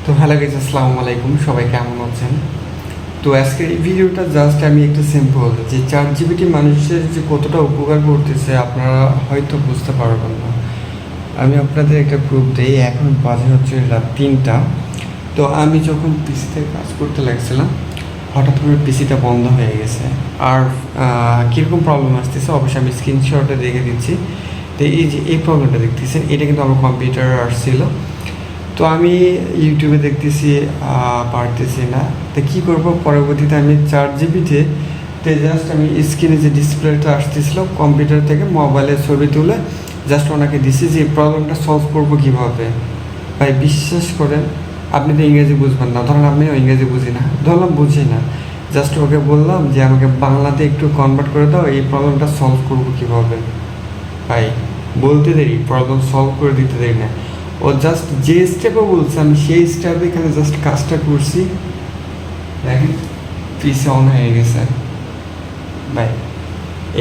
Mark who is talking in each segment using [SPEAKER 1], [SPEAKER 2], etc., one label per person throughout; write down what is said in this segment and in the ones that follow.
[SPEAKER 1] তো hello guys, আসসালামু আলাইকুম। সবাই কেমন আছেন? তো আজকের এই ভিডিওটা জাস্ট আমি একটু সিম্পল যে চ্যাট জিপিটি মানুষের যে কতটা উপকার করতেছে আপনারা হয়তো বুঝতে পারবেন না। আমি আপনাদের একটা প্রুফ দিই। এখন বাজে হচ্ছে রাত 3টা। তো আমি যখন পিসিতে কাজ করতে লাগছিলাম, হঠাৎ করে পিসিটা বন্ধ হয়ে গেছে। আর কীরকম প্রবলেম আসতেছে অবশ্যই আমি স্ক্রিনশটে দেখে দিচ্ছি। তো এই যে এই প্রবলেমটা দেখতেছেন, এটা কিন্তু আমার কম্পিউটারে আসছিল। তো আমি ইউটিউবে দেখতেছি, পারতেছি না। তো কী করবো, পরবর্তীতে আমি চ্যাট জিপিতে জাস্ট আমি স্ক্রিনে যে ডিসপ্লেটা আসতেছিল কম্পিউটার থেকে মোবাইলে ছবি তুলে জাস্ট ওনাকে দিছি যে এই প্রবলেমটা সলভ করবো কীভাবে। ভাই বিশ্বাস করেন, আপনি তো ইংরেজি বুঝবেন না, ধরেন আমিও ইংরেজি বুঝি না, ধরলাম বুঝি না, জাস্ট ওকে বললাম যে আমাকে বাংলাতে একটু কনভার্ট করে দাও, এই প্রবলেমটা সলভ করবো কীভাবে। ভাই বলতে দেরি, প্রবলেম সলভ করে দিতে দেরি না। ও জাস্ট যে স্টেপে বলছে আমি সেই স্টেপে এখানে জাস্ট কাজটা করছি, দেখেন পিসে অন হয়ে গেছে। ভাই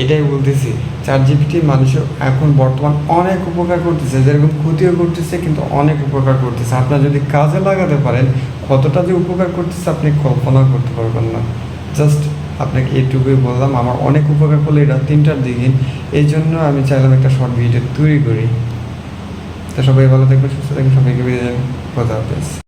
[SPEAKER 1] এটাই বলতেছি, চ্যাট জিপিটি মানুষের এখন বর্তমান অনেক উপকার করতেছে, যেরকম ক্ষতিও করতেছে কিন্তু অনেক উপকার করতেছে। আপনার যদি কাজে লাগাতে পারেন, কতটা যে উপকার করতেছে আপনি কল্পনা করতে পারবেন না। জাস্ট আপনাকে এইটুকুই বললাম, আমার অনেক উপকার করলে এটা 3টার দিকে, এই জন্য আমি চাইলাম একটা শর্ট ভিডিও তৈরি করি। তো সবাই ভালো থাকবেন, সুস্থ থাকবেন, সবাইকে বিদায়, খোদা হাফেজ।